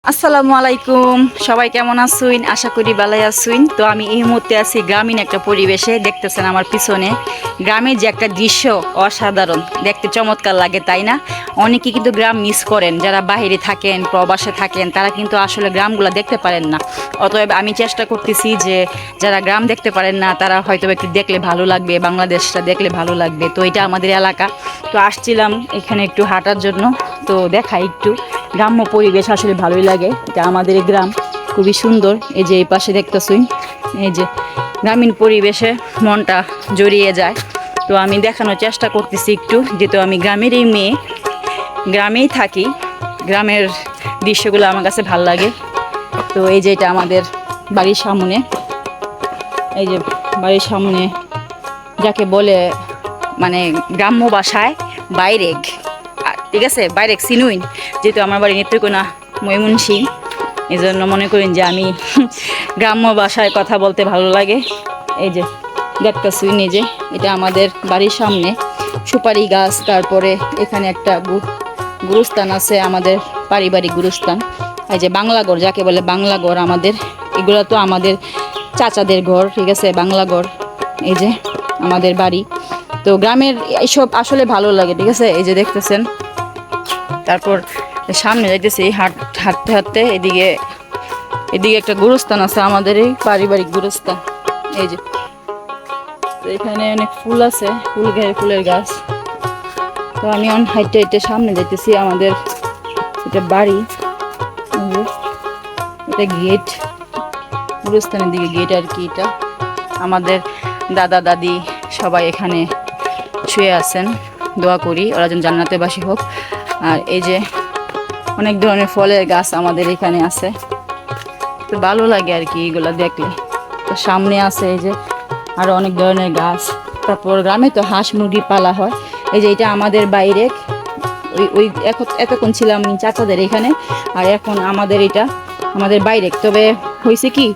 আসসালামু আলাইকুম, সবাই কেমন আছেন? আশা করি ভালোই আছেন। তো আমি এই মুহূর্তে আছি গ্রামীণ একটা পরিবেশে। দেখতেছেন আমার পিছনে গ্রামের যে একটা দৃশ্য অসাধারণ, দেখতে চমৎকার লাগে, তাই না? অনেকে কিন্তু গ্রাম মিস করেন, যারা বাইরে থাকেন, প্রবাসে থাকেন, তারা কিন্তু আসলে গ্রামগুলো দেখতে পারেন না। অতএব আমি চেষ্টা করতেছি যে যারা গ্রাম দেখতে পারেন না, তারা হয়তো একটু দেখলে ভালো লাগবে, বাংলাদেশটা দেখলে ভালো লাগবে। তো এটা আমাদের এলাকা। তো আসছিলাম এখানে একটু হাঁটার জন্য। তো দেখাই একটু গ্রাম্য পরিবেশ, আসলে ভালোই লাগে। এটা আমাদের এই গ্রাম, খুবই সুন্দর। এই যে এই পাশে দেখতেছুই, এই যে গ্রামীণ পরিবেশে মনটা জড়িয়ে যায়। তো আমি দেখানোর চেষ্টা করতেছি একটু, যেহেতু আমি গ্রামেরই মেয়ে, গ্রামেই থাকি, গ্রামের দৃশ্যগুলো আমার কাছে ভালো লাগে। তো এই যে এটা আমাদের বাড়ির সামনে, এই যে বাড়ির সামনে যাকে বলে মানে গ্রাম্য ভাষায় বাইরেক, ঠিক আছে, বাইরেক সিনুইন। যেহেতু আমার বাড়ি নেত্রকোনা ময়মনসিংহ, এই জন্য মনে করেন যে আমি গ্রাম্য ভাষায় কথা বলতে ভালো লাগে। এই যে দেখতেছি নিজে, এটা আমাদের বাড়ির সামনে সুপারি গাছ, তারপরে এখানে একটা গুরুস্থান আছে, আমাদের পারিবারিক গুরুস্থান। এই যে বাংলাঘর যাকে বলে বাংলাঘর, আমাদের এগুলো তো আমাদের চাচাদের ঘর, ঠিক আছে, বাংলাঘর। এই যে আমাদের বাড়ি। তো গ্রামের এইসব আসলে ভালো লাগে, ঠিক আছে। এই যে দেখতেছেন, তারপর সামনে যাইতেছি হাঁটতে হাঁটতে, এদিকে একটা গুরুস্থান আছে, আমাদের এই পারিবারিক গুরুস্থান। এই যে এখানে অনেক ফুল আছে, ফুলের গাছ। তো আমি হাইটে হাইটে সামনে যাইতেছি, আমাদের এটা বাড়ি, এটা গেট, গুরুস্থানের দিকে গেট আর কি। এটা আমাদের দাদা দাদি সবাই এখানে শুয়ে আছেন, দোয়া করি ওরা যেন জান্নাতে বাসী হোক। আর এই যে অনেক ধরনের ফলের গাছ আমাদের এখানে আছে, তো ভালো লাগে আর কি এগুলা দেখলে। তো সামনে আছে এই যে আরো অনেক ধরনের গাছ। তারপর গ্রামে তো হাঁস মুরগি পালা হয়। এই যে এটা আমাদের বাইরে, ওই এতক্ষণ ছিলাম চাচাদের এখানে, আর এখন আমাদের এটা আমাদের বাইরে। তবে হয়েছে কি,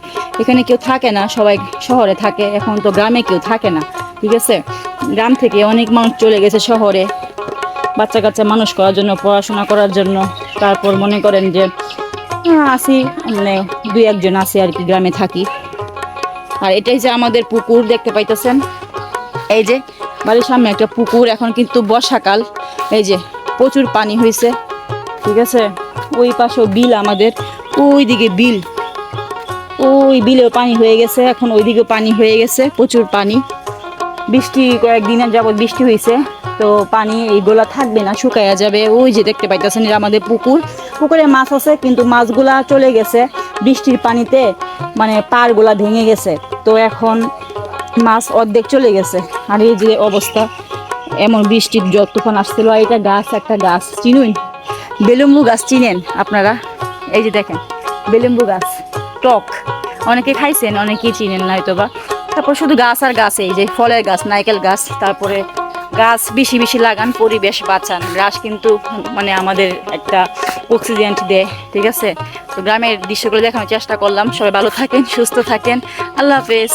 এখানে কেউ থাকে না, সবাই শহরে থাকে। এখন তো গ্রামে কেউ থাকে না, ঠিক আছে। গ্রাম থেকে অনেক মানুষ চলে গেছে শহরে, বাচ্চা কাচ্চা মানুষ করার জন্য, পড়াশোনা করার জন্য। তারপর মনে করেন যে আসি, মানে দুই একজন আসি আর কি, গ্রামে থাকি। আর এটাই যে আমাদের পুকুর দেখতে পাইতেছেন, এই যে বাড়ির সামনে একটা পুকুর। এখন কিন্তু বর্ষাকাল, এই যে প্রচুর পানি হয়েছে, ঠিক আছে। ওই পাশেও বিল, আমাদের ওই দিকে বিল, ওই বিলেও পানি হয়ে গেছে, এখন ওইদিকেও পানি হয়ে গেছে, প্রচুর পানি। বৃষ্টি কয়েকদিনের যাবৎ বৃষ্টি হয়েছে, তো পানি এইগুলা থাকবে না, শুকাইয়া যাবে। ওই যে দেখতে পাইতেছেন, এটা আমাদের পুকুরে মাছ আছে, কিন্তু মাছগুলা চলে গেছে বৃষ্টির পানিতে, মানে পাড়গুলা ভেঙে গেছে। তো এখন মাছ অর্ধেক চলে গেছে। আর এই যে অবস্থা, এমন বৃষ্টির ঝড় তুফান আসছিল। আর এটা গাছ, একটা গাছ চিনুন, বেলুম্বু গাছ চিনেন আপনারা? এই যে দেখেন বেলুম্বু গাছ, টক, অনেকে খাইছেন, অনেকেই চিনেন না হয়তো বা। তারপর শুধু গাছ আর গাছ, এই যে ফলের গাছ, নারকেল গাছ। তারপরে গাছ বেশি বেশি লাগান, পরিবেশ বাঁচান। গাছ কিন্তু মানে আমাদের একটা অক্সিজেন দেয়, ঠিক আছে। তো গ্রামের দৃশ্যগুলো দেখানোর চেষ্টা করলাম। সবাই ভালো থাকেন, সুস্থ থাকেন, আল্লাহ হাফেজ।